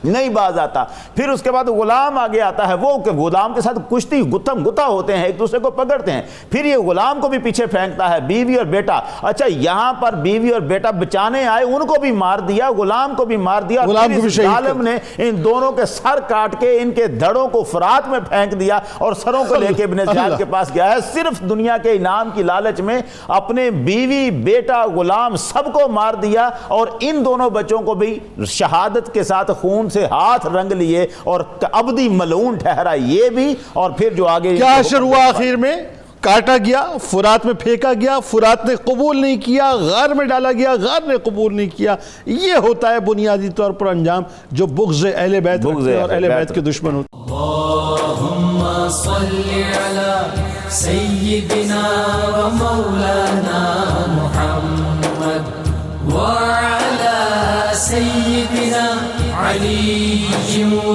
S5: نہیں باز آتا. پھر اس کے بعد غلام آگے آتا ہے، وہ غلام کے ساتھ کشتی گتھم گتھا ہوتے ہیں، ایک دوسرے کو پکڑتے ہیں. پھر یہ غلام کو بھی پیچھے پھینکتا ہے، بیوی اور بیٹا. اچھا یہاں پر بیوی اور بیٹا بچانے آئے، ان کو بھی مار دیا، غلام کو بھی مار دیا. ظالم نے ان دونوں کے سر کاٹ کے ان کے دھڑوں کو فرات میں پھینک دیا اور سروں کو لے کے ابن زیاد کے پاس گیا ہے. صرف دنیا کے انعام کی لالچ میں اپنے بیوی، بیٹا، غلام سب کو مار دیا اور ان دونوں بچوں کو بھی شہادت کے ساتھ خون سے ہاتھ رنگ لیے اور ابدی ملعون ٹھہرا یہ بھی. اور پھر جو آگے
S2: کیا حشر ہوا آخر میں؟ کاٹا گیا، فرات میں پھینکا گیا، فرات نے قبول نہیں کیا، غار میں ڈالا گیا، غار نے قبول نہیں کیا. یہ ہوتا ہے بنیادی طور پر انجام جو بغض اہل بیت رکھتے اور اہل بیت کے دشمن ہوتے.
S1: اللہم صلی علی سیدنا و مولانا محمد سيدنا علي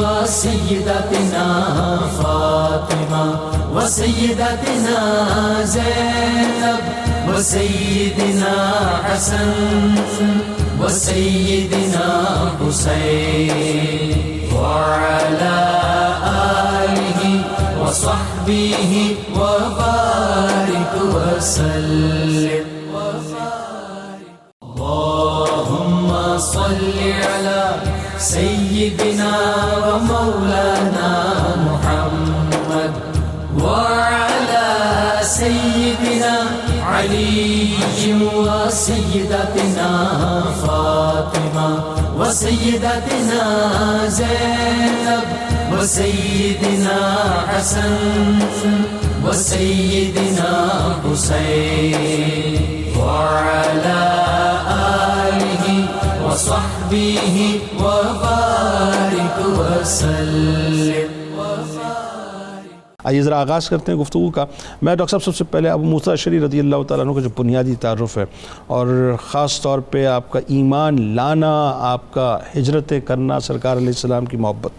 S1: وسيدتنا فاطمة وسيدتنا زينب وسيدنا حسن وسيدنا حسين وعلى آله وصحبه وبارك وسلم. اللهم صل على سيدنا ومولانا محمد وعلى سيدنا علي وسيدتنا فاطمة وسيدتنا زينب وسيدنا حسن وسيدنا حسين وعلى آله وصحبه وبارك وسلم.
S2: آئیے ذرا آغاز کرتے ہیں گفتگو کا. میں ڈاکٹر صاحب سب سے پہلے ابو موسیٰ اشعری رضی اللہ تعالیٰ عنہ کا جو بنیادی تعارف ہے اور خاص طور پہ آپ کا ایمان لانا، آپ کا ہجرت کرنا، سرکار علیہ السلام کی محبت.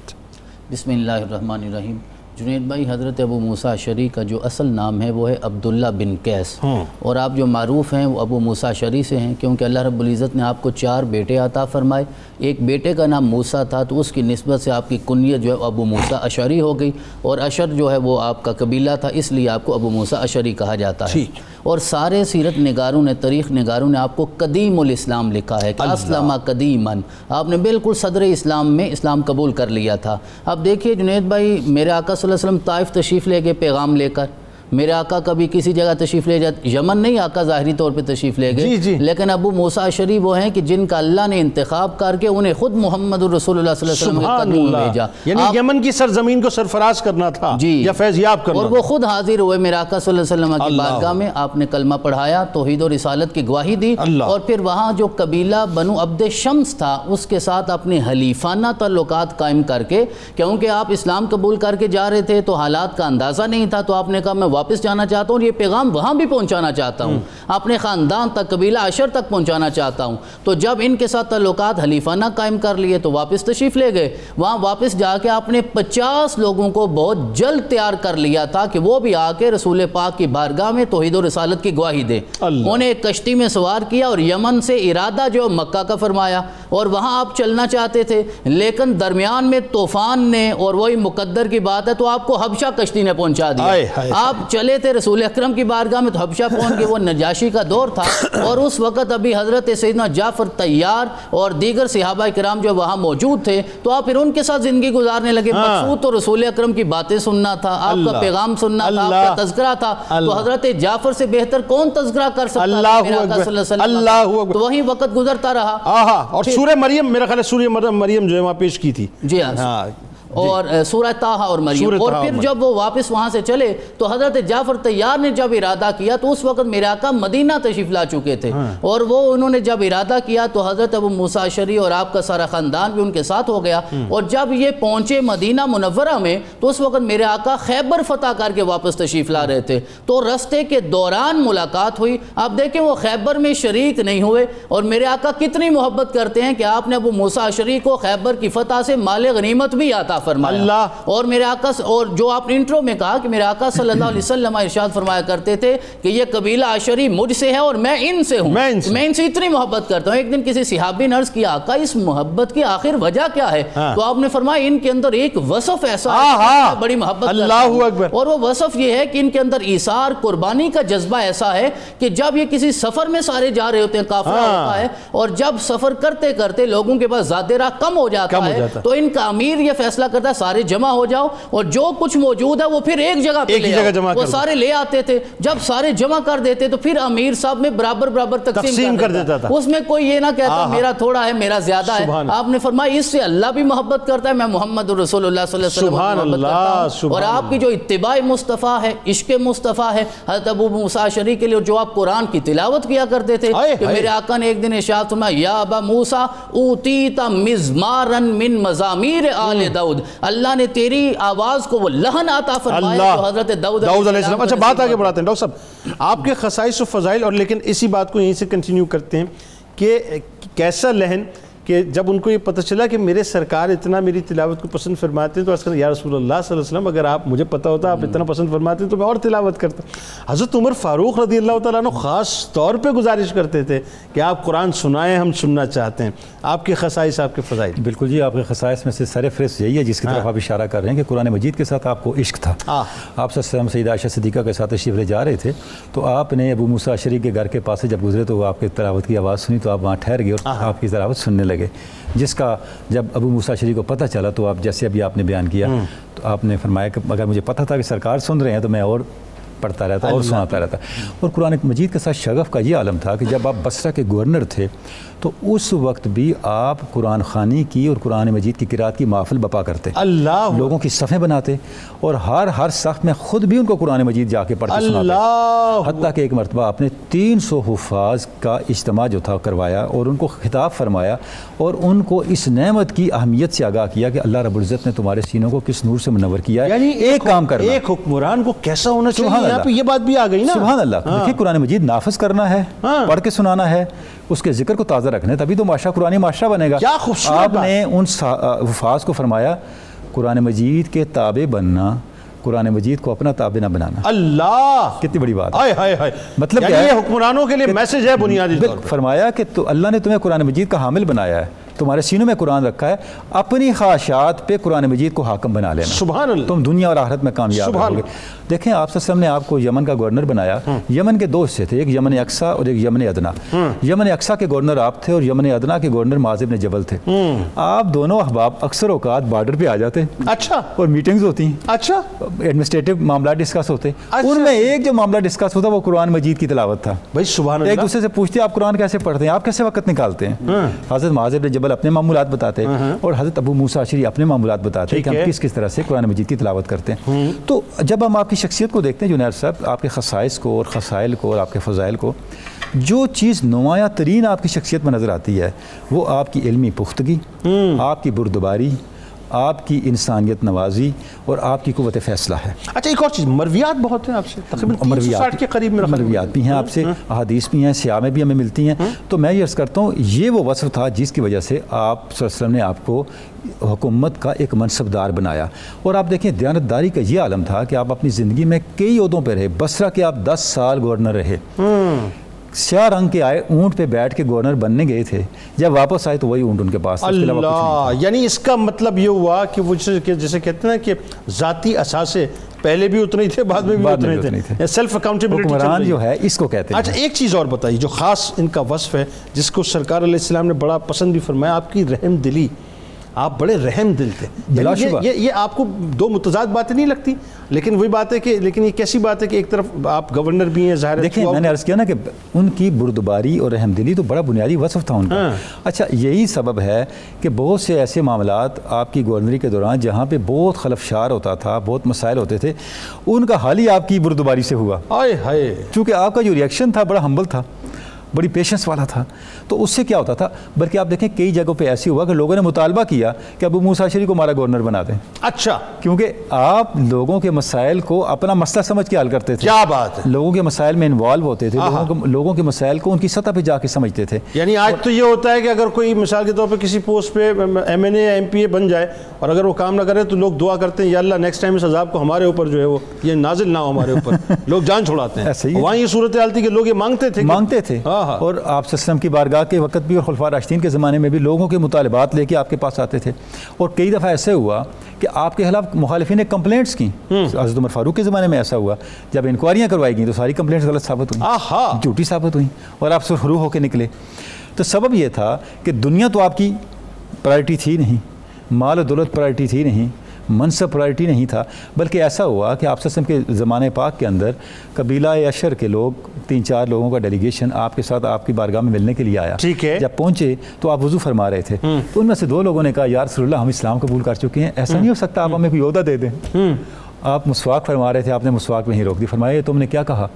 S3: بسم اللہ الرحمن الرحیم. جنید بھائی، حضرت ابو موسیٰ اشعری کا جو اصل نام ہے وہ ہے عبداللہ بن قیس، اور آپ جو معروف ہیں وہ ابو موسیٰ اشعری سے ہیں، کیونکہ اللہ رب العزت نے آپ کو 4 بیٹے عطا فرمائے. ایک بیٹے کا نام موسیٰ تھا تو اس کی نسبت سے آپ کی کنیت جو ہے ابو موسیٰ اشعری ہو گئی، اور اشر جو ہے وہ آپ کا قبیلہ تھا، اس لیے آپ کو ابو موسیٰ اشعری کہا جاتا ہے. اور سارے سیرت نگاروں نے، تاریخ نگاروں نے آپ کو قدیم الاسلام لکھا ہے کہ اسلم قدیماً، آپ نے بالکل صدر اسلام میں اسلام قبول کر لیا تھا. اب دیکھیے جنید بھائی، میرے آقا صلی اللہ علیہ وسلم طائف تشریف لے گئے پیغام لے کر. میرے آقا کبھی کسی جگہ تشریف لے جاتے، یمن نہیں آقا ظاہری طور پہ تشریف لے گئے، لیکن ابو موسیٰ اشعری وہ ہیں کہ جن کا اللہ نے انتخاب کر کے انہیں خود محمد الرسول اللہ صلی اللہ علیہ وسلم کے قدموں میں بھیجا.
S2: یعنی یمن کی سرزمین کو سرفراز کرنا تھا یا فیضیاب کرنا،
S3: اور وہ خود حاضر ہوئے میرے آقا صلی اللہ علیہ وسلم کی بارگاہ میں. آپ نے کلمہ پڑھایا، توحید و رسالت کی گواہی دی، اور پھر وہاں جو قبیلہ بنو عبد شمس تھا اس کے ساتھ اپنے حلیفانہ تعلقات قائم کر کے، کیونکہ آپ اسلام قبول کر کے جا رہے تھے تو حالات کا اندازہ نہیں تھا، تو آپ نے کہا میں واپس جانا چاہتا ہوں، یہ پیغام وہاں بھی پہنچانا چاہتا ہوں، اپنے خاندان تک، قبیلہ عشر تک پہنچانا چاہتا ہوں. تو جب ان کے ساتھ تعلقات حلیفانہ قائم کر لیے تو واپس تشریف لے گئے. وہاں واپس جا کے آپ نے 50 لوگوں کو بہت جلد تیار کر لیا تھا کہ وہ بھی آ کے رسول پاک کی بارگاہ میں توحید و رسالت کی گواہی دے. انہیں ایک کشتی میں سوار کیا اور یمن سے ارادہ جو مکہ کا فرمایا، اور وہاں آپ چلنا چاہتے تھے، لیکن درمیان میں طوفان نے، اور وہی مقدر کی بات ہے، تو آپ کو حبشہ کشتی نے پہنچا دیا. آپ چلے تھے رسول اکرم کی بارگاہ میں تو حبشہ پہنچ گئے. وہ نجاشی کا دور تھا، اور اس وقت ابھی حضرت سیدنا جعفر طیار اور دیگر صحابہ کرام جو وہاں موجود تھے، تو آپ پھر ان کے ساتھ زندگی گزارنے لگے. مقصود تو رسول اکرم کی باتیں سننا تھا، آپ کا پیغام سننا تھا، آپ کا تذکرہ تھا. تو حضرت جعفر سے بہتر کون تذکرہ کر سکتا ہے میرے آقا صلی اللہ علیہ وسلم. تو وہی وقت گزرتا رہا.
S2: اور سورہ مریم، میرا خیال ہے سورہ مریم جو ہے وہاں پیش کی تھی.
S3: جی ہاں، اور سورہ طٰہٰ اور مریم. اور پھر جب وہ واپس وہاں سے چلے تو حضرت جعفر طیار نے جب ارادہ کیا تو اس وقت میرے آقا مدینہ تشریف لا چکے تھے, اور وہ انہوں نے جب ارادہ کیا تو حضرت ابو موسیٰ اشعری اور آپ کا سارا خاندان بھی ان کے ساتھ ہو گیا. اور جب یہ پہنچے مدینہ منورہ میں تو اس وقت میرے آقا خیبر فتح کر کے واپس تشریف لا رہے تھے, تو رستے کے دوران ملاقات ہوئی. آپ دیکھیں وہ خیبر میں شریک نہیں ہوئے, اور میرے آقا کتنی محبت کرتے ہیں کہ آپ نے ابو موسیٰ اشعری کو خیبر کی فتح سے مال غنیمت بھی عطا فرمایا. اور میرے آقا, اور جو آپ نے انٹرو میں کہا کہ میرے آقا صلی اللہ علیہ وسلم ارشاد فرمایا کرتے تھے کہ یہ قبیلہ اشعری مجھ سے ہے اور میں ان سے ہوں, میں ان سے اتنی محبت کرتا ہوں. ایک دن کسی صحابی نے عرض کیا آقا اس محبت کی آخر وجہ کیا ہے؟ تو آپ نے فرمایا ان کے اندر ایک وصف ایسا ہے بڑی محبت کرتا ہوں, اور وہ وصف یہ ہے کہ ان کے اندر ایثار قربانی کا جذبہ ایسا ہے کہ جب یہ کسی سفر میں سارے جا رہے ہوتے ہیں, قافلہ ہوتا ہے, اور جب سفر کرتے کرتے لوگوں کے پاس زیادہ راہ کم ہو جاتا ہے تو ان کا امیر یہ فیصلہ کرتا ہے سارے جمع ہو جاؤ, اور جو کچھ موجود ہے وہ پھر ایک جگہ پہ لے آؤ. وہ سارے لے آتے تھے, جب سارے جمع کر دیتے تو پھر امیر صاحب میں برابر برابر تقسیم کر دیتا تھا. اس میں کوئی یہ نہ کہتا میرا تھوڑا ہے میرا زیادہ ہے. آپ نے فرمایا اس سے اللہ بھی محبت کرتا ہے, میں محمد رسول اللہ صلی اللہ علیہ وسلم محبت کرتا ہوں. اور آپ کی جو اتباع مصطفیٰ ہے, عشق مصطفیٰ ہے, حضرت ابو موسیٰ اشعری کے لیے جو آپ قرآن کی تلاوت کیا کرتے تھے کہ میرے آقا نے ایک دن ارشاد فرمایا یا ابا موسیٰ اوتیت مزمارا من مزامیر آل داؤد, اللہ نے تیری آواز کو وہ لہن عطا فرمایا جو حضرت داؤد علیہ السلام.
S2: اچھا بات آگے بڑھاتے ہیں ڈاکٹر صاحب, آپ کے خصائص و فضائل, اور لیکن اسی بات کو یہیں سے کنٹینیو کرتے ہیں کہ کیسا لہن کہ جب ان کو یہ پتہ چلا کہ میرے سرکار اتنا میری تلاوت کو پسند فرماتے ہیں تو عرض کریں یا رسول اللہ صلی اللہ علیہ وسلم اگر آپ مجھے پتہ ہوتا آپ اتنا پسند فرماتے ہیں تو میں اور تلاوت کرتا. حضرت عمر فاروق رضی اللہ تعالیٰ عنہ خاص طور پہ گزارش کرتے تھے کہ آپ قرآن سنائیں, ہم سننا چاہتے ہیں. آپ کے خصائص, آپ کے فضائل.
S4: بالکل جی, آپ کے خصائص میں سے سر فہرست یہی ہے جس کی طرف آپ اشارہ کر رہے ہیں کہ قرآن مجید کے ساتھ آپ کو عشق تھا. آپ صلی اللہ علیہ وسلم سیدہ عائشہ صدیقہ کے ساتھ تشریف لے جا رہے تھے تو آپ نے ابو موسیٰ اشعری کے گھر کے پاس سے جب گزرے تو وہ آپ کی تلاوت کی آواز سنی تو آپ وہاں ٹھہر گئے اور آپ کی تلاوت سننے لگے, جس کا جب ابو موسیٰ اشعری کو پتہ چلا تو آپ جیسے ابھی آپ نے بیان کیا تو آپ نے فرمایا کہ اگر مجھے پتہ تھا کہ سرکار سن رہے ہیں تو میں اور پڑھتا رہتا اور سناتا رہتا. اور قرآن مجید کے ساتھ شغف کا یہ عالم تھا کہ جب آپ بصرہ کے گورنر تھے تو اس وقت بھی آپ قرآن خوانی کی اور قرآن مجید کی قرات کی محفل بپا کرتے,
S2: اللہ
S4: لوگوں کی صفیں بناتے اور ہر صف میں خود بھی ان کو قرآن مجید جا کے پڑھتے سناتے. حتیٰ کہ ایک مرتبہ آپ نے 300 حفاظ کا اجتماع جو تھا کروایا اور ان کو خطاب فرمایا اور ان کو اس نعمت کی اہمیت سے آگاہ کیا کہ اللہ رب العزت نے تمہارے سینوں کو کس نور سے منور کیا ہے.
S2: یعنی
S4: ایک کام کرنا,
S2: ایک حکمران کو کیسا ہونا چاہیے, یہاں پہ یہ بات بھی آ گئی نا.
S4: سبحان اللہ. دیکھیں قرآن مجید نافذ کرنا ہے, پڑھ کے سنانا ہے, اس کے ذکر کو تازہ رکھنا ہے, تبھی تو معاشرہ قرآنی معاشرہ بنے گا.
S2: کیا خوبصورت
S4: آپ نے ان حفاظ کو فرمایا قرآن مجید کے تابع بننا, قرآن مجید کو اپنا تابع نہ بنانا.
S2: اللہ,
S4: کتنی بڑی بات
S2: ہے.
S4: مطلب
S2: یعنی یہ حکمرانوں کے لیے میسج ہے بنیادی طور پر.
S4: فرمایا کہ تو اللہ نے تمہیں قرآن مجید کا حامل بنایا ہے, تمہارے سینوں میں قرآن رکھا ہے, اپنی خواہشات پہ قرآن مجید کو حاکم بنا لینا.
S2: سبحان اللہ.
S4: تم دنیا اور آخرت میں کامیاب ہوگے. دیکھیں آپ صلی اللہ علیہ وسلم نے آپ کو یمن کا گورنر بنایا. یمن کے دو حصے تھے, ایک یمن اقصی اور ایک یمن ادنا. یمن اقصی کے گورنر آپ تھے اور یمن ادنا کے گورنر معاذ بن جبل تھے. آپ دونوں احباب اکثر اوقات بارڈر پہ آ جاتے,
S2: اچھا,
S4: اور میٹنگز ہوتی ہیں,
S2: اچھا,
S4: ایڈمنسٹریٹو معاملات ڈسکس ہوتے. ان میں ایک جو معاملہ ڈسکس ہوتا وہ قرآن مجید کی تلاوت تھا.
S2: بھائی سبحان اللہ.
S4: ایک دوسرے سے پوچھتے آپ قرآن کیسے پڑھتے ہیں, آپ کیسے وقت نکالتے ہیں. حضرت معاذ بن جبل اپنے معمولات بتاتے اور حضرت ابو موسیٰ اشعری اپنے معمولات بتاتے ہیں کہ ہم کس طرح سے قرآن مجید کی تلاوت کرتے ہیں. تو جب ہم آپ کی شخصیت کو دیکھتے ہیں جنید صاحب, آپ کے خصائص کو اور خصائل کو اور آپ کے فضائل کو, جو چیز نمایاں ترین آپ کی شخصیت میں نظر آتی ہے وہ آپ کی علمی پختگی, آپ کی بردباری, آپ کی انسانیت نوازی اور آپ کی قوت فیصلہ ہے.
S2: اچھا ایک اور چیز, مرویات بہت ہیں آپ سے, تقریباً 360 کے قریب میں
S4: مرویات بھی ہیں آپ سے, احادیث بھی ہیں, سیامیں بھی ہمیں ملتی ہیں. تو میں یہ عرض کرتا ہوں یہ وہ وصف تھا جس کی وجہ سے آپ صلی اللہ علیہ وسلم نے آپ کو حکومت کا ایک منصبدار بنایا. اور آپ دیکھیں دیانتداری کا یہ عالم تھا کہ آپ اپنی زندگی میں کئی عہدوں پہ رہے. بصرہ کے آپ 10 سال گورنر رہے, سیاہ رنگ کے آئے اونٹ پہ بیٹھ کے گورنر بننے گئے تھے, جب واپس آئے تو وہی اونٹ ان کے پاس.
S2: اللہ, یعنی اس کا مطلب یہ ہوا کہ وہ جیسے کہتے ہیں کہ ذاتی اثاثے پہلے بھی اتنے ہی تھے, بعد میں بھی اتنے تھے. سیلف اکاؤنٹیبلٹی
S4: حکمران جو ہے اس کو کہتے ہیں.
S2: اچھا ایک چیز اور بتائیے جو خاص ان کا وصف ہے جس کو سرکار علیہ السلام نے بڑا پسند بھی فرمایا, آپ کی رحم دلی. آپ بڑے رحم دل تھے. یہ آپ کو دو متضاد باتیں نہیں لگتی, لیکن وہی بات ہے کہ لیکن یہ کیسی بات ہے کہ ایک طرف آپ گورنر بھی ہیں ظاہر ہے.
S4: دیکھیں میں نے عرض کیا نا کہ ان کی بردباری اور رحم دلی تو بڑا بنیادی وصف تھا ان کا. اچھا یہی سبب ہے کہ بہت سے ایسے معاملات آپ کی گورنری کے دوران جہاں پہ بہت خلفشار ہوتا تھا, بہت مسائل ہوتے تھے, ان کا حال ہی آپ کی بردباری سے ہوا. چونکہ آپ کا جو ریئیکشن تھا بڑا ہمبل تھا, بڑی پیشنس والا تھا, تو اس سے کیا ہوتا تھا. بلکہ آپ دیکھیں کئی جگہوں پہ ایسی ہوا کہ لوگوں نے مطالبہ کیا کہ ابو موسیٰ اشعری کو ہمارا گورنر بنا دیں.
S2: اچھا,
S4: کیونکہ آپ لوگوں کے مسائل کو اپنا مسئلہ سمجھ کے حل کرتے تھے.
S2: کیا بات ہے.
S4: لوگوں کے مسائل میں انوالو ہوتے تھے, لوگوں کے مسائل کو ان کی سطح پہ جا کے سمجھتے تھے.
S2: یعنی آج تو یہ ہوتا ہے کہ اگر کوئی مثال کے طور پہ کسی پوسٹ پہ ایم این اے یا ایم پی اے بن جائے اور اگر وہ کام نہ کرے تو لوگ دعا کرتے ہیں یا اللہ نیکسٹ ٹائم اس عذاب کو ہمارے اوپر جو ہے وہ یہ نازل نہ ہو ہمارے اوپر, لوگ جان چھوڑاتے ہیں. وہاں یہ صورتحال تھی کہ لوگ یہ مانگتے تھے. اور
S4: آپ وسلم کی بارگاہ کے وقت بھی اور خلفاء راشدین کے زمانے میں بھی لوگوں کے مطالبات لے کے آپ کے پاس آتے تھے. اور کئی دفعہ ایسے ہوا کہ آپ کے خلاف مخالفین نے کمپلینٹس کی. حضرت عمر فاروق کے زمانے میں ایسا ہوا, جب انکوائریاں کروائی گئیں تو ساری کمپلینٹس غلط ثابت ہوئیں, جھوٹی ثابت ہوئیں, اور آپ سرخرو ہو کے نکلے. تو سبب یہ تھا کہ دنیا تو آپ کی پرائرٹی تھی نہیں, مال و دولت پرائرٹی تھی نہیں, منصب پرائرٹی نہیں تھا, بلکہ ایسا ہوا کہ آپ وسلم کے زمانے پاک کے اندر قبیلہ اشر کے لوگ 3-4 لوگوں کا ڈیلیگیشن آپ کے ساتھ آپ کی بارگاہ میں ملنے کے لیے آیا. جب پہنچے تو آپ وضو فرما رہے تھے, تو ان میں سے 2 لوگوں نے کہا یا رسول اللہ ہم اسلام قبول کر چکے ہیں, ایسا نہیں ہو سکتا آپ ہمیں کوئی عہدہ دے دیں. آپ مسواک فرما رہے تھے, آپ نے مسواک میں ہی روک دی. فرمایا یہ تم نے کیا کہا؟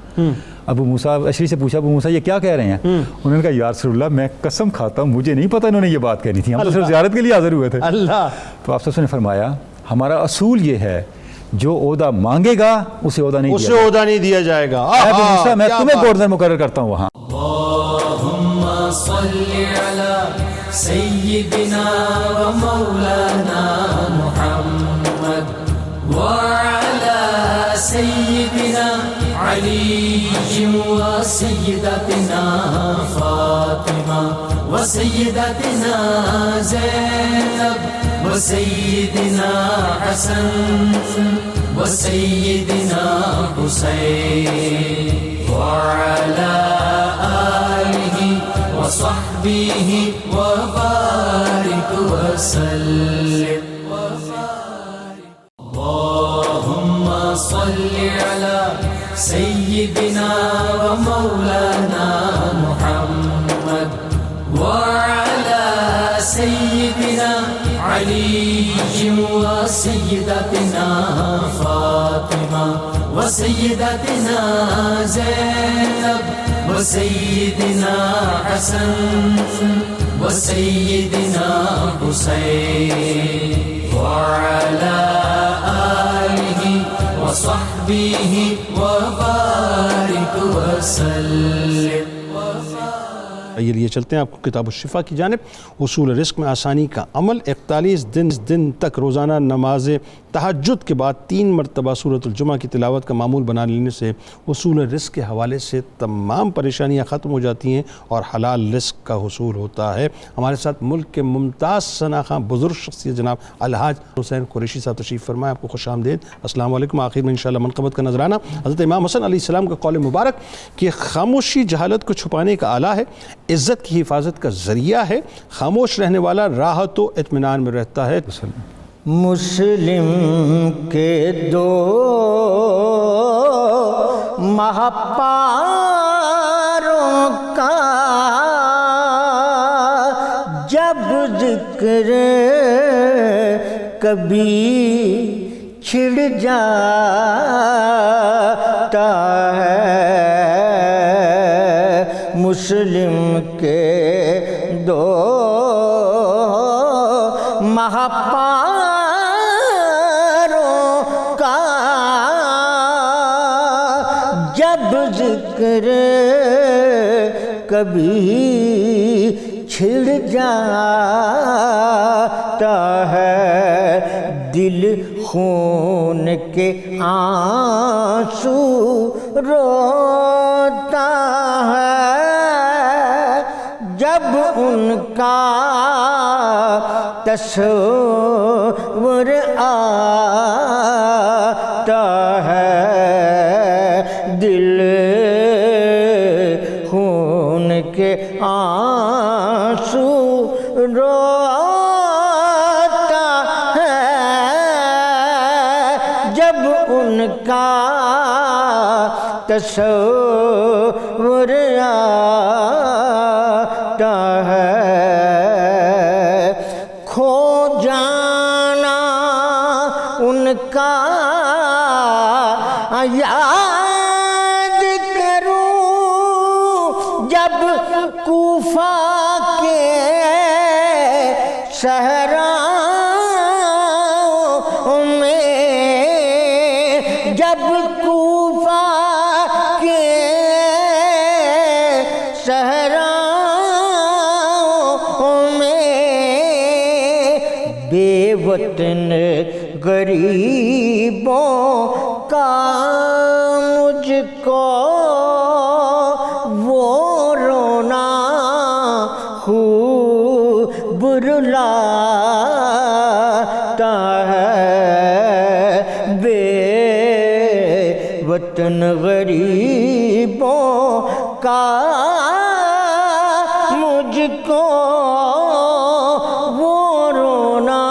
S4: ابو موسیٰ اشعری سے پوچھا, ابو موسیٰ یہ کیا کہہ رہے ہیں؟ انہوں نے کہا یا رسول اللہ میں قسم کھاتا ہوں مجھے نہیں پتہ انہوں نے یہ بات کہنی تھی, ہم تو صرف زیارت کے لیے حاضر ہوئے تھے. تو آپ نے فرمایا ہمارا اصول یہ ہے جو عہدہ مانگے گا اسے عہدہ نہیں دیا جائے گا. ابو موسیٰ میں تمہیں گورنر مقرر کرتا ہوں وہاں.
S1: سيدنا ومولانا محمد وعلى سيدنا علي وسيدتنا فاطمة وسيدتنا زينب وسيدنا حسن وسيدنا حسين وعلى آله وصحبه وبارك وسلم. اللهم صل على سيدنا ومولانا محمد وعلى سيدنا علي وسيدتنا فاطمة وسيدتنا زينب وسيدنا حسن وسيدنا حسين وعلى آله وصحبه وبارك وسلم.
S2: یہ لیے چلتے ہیں آپ کو کتاب الشفا کی جانب. اصول رزق میں آسانی کا عمل. 41 دن تک روزانہ نماز تہجد کے بعد 3 مرتبہ سورۃ الجمعہ کی تلاوت کا معمول بنا لینے سے اصول رزق کے حوالے سے تمام پریشانیاں ختم ہو جاتی ہیں اور حلال رزق کا حصول ہوتا ہے. ہمارے ساتھ ملک کے ممتاز ثناخواں بزرگ شخصیت جناب الحاج حسین قریشی صاحب تشریف فرمائے. آپ کو خوش آمدید. السلام علیکم. آخر میں انشاءاللہ منقبت کا نذرانہ حضرت امام حسن علیہ السلام کا قول مبارک کہ خاموشی جہالت کو چھپانے کا آلہ ہے، عزت کی حفاظت کا ذریعہ ہے، خاموش رہنے والا راحت و اطمینان میں رہتا ہے.
S6: مسلم کے 2 مہپاروں کا جب ذکر کبھی چھڑ جاتا ہے، مسلم کے 2 مہپاروں کا جب ذکر کبھی چھڑ جاتا ہے، دل خون کے آنسو روتا ہے جب ان کا تصور آتا ہے، دل خون کے آنسو روتا ہے جب ان کا تصور آتا ہے. کھو جانا ان کا یاد کروں جب کوفہ کے صحراؤں میں، جب کوفہ کے صحراؤں میں بے وطن غریبوں کا مجھ کو وہ رونا خوب رلاتا ہے، بے وطن غریبوں کا مجھ کو وہ رونا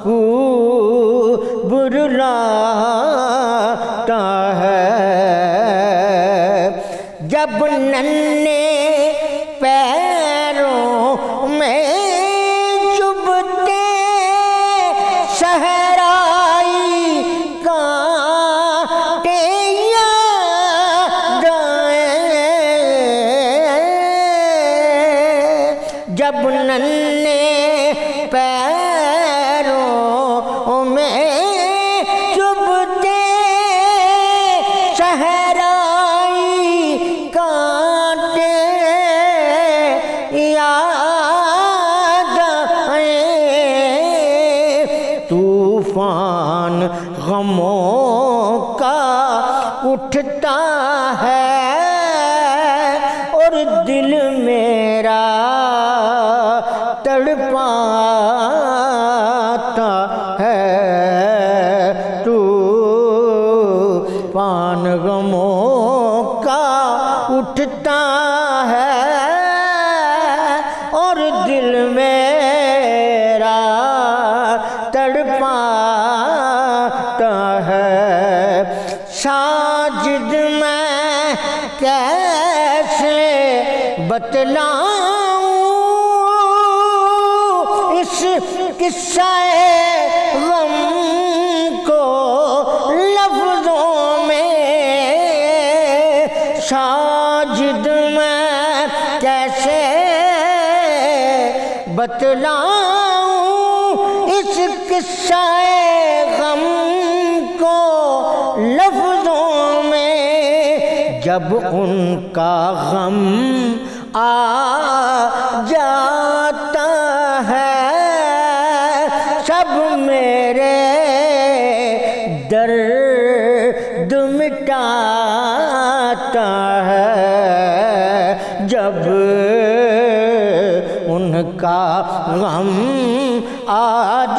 S6: خوب رلاتا ہے. جب ننھے پیروں میں چبھتے صحرائی کانٹے یاد آئیں، جب ننھے پیروں میں چبھتے صحرائی کانٹے یاد غموں کا اٹھتا ہے اور دل میرا تڑپاتا ہے طوفان غموں کا اٹھتا ہے اور دل میرا تڑپاتا ہے ساجد میں کیسے بتلاؤں اس قصہ غم کو لفظوں میں ساجد میں کیسے بتلاؤں اس قصہ غم کو لفظوں میں جب ان کا غم آ جاتا ہے سب میرے درد مٹاتا ہے جب ان کا غم آ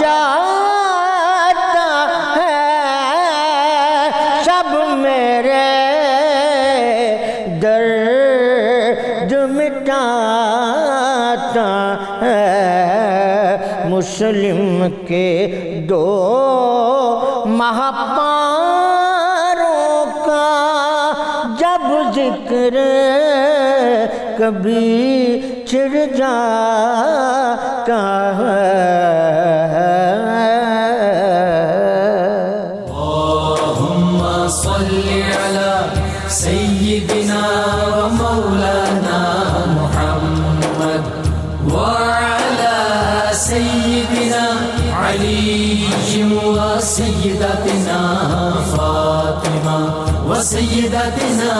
S6: جاتا ہے سب میرے درد مٹاتا ہے مسلم کے دو مہاپاروں کا جب ذکر کبھی چھڑ جاتا ہے
S1: اللهم صل على سيدنا ومولانا محمد وعلى سيدنا علي وسيدتنا فاطمة وسيدتنا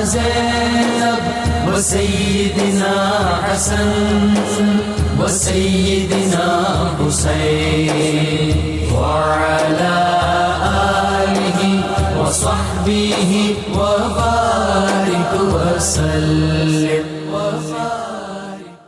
S1: زينب وسيدنا حسن وسيدنا حسين وعلى آله وصحبه وبارك وسلم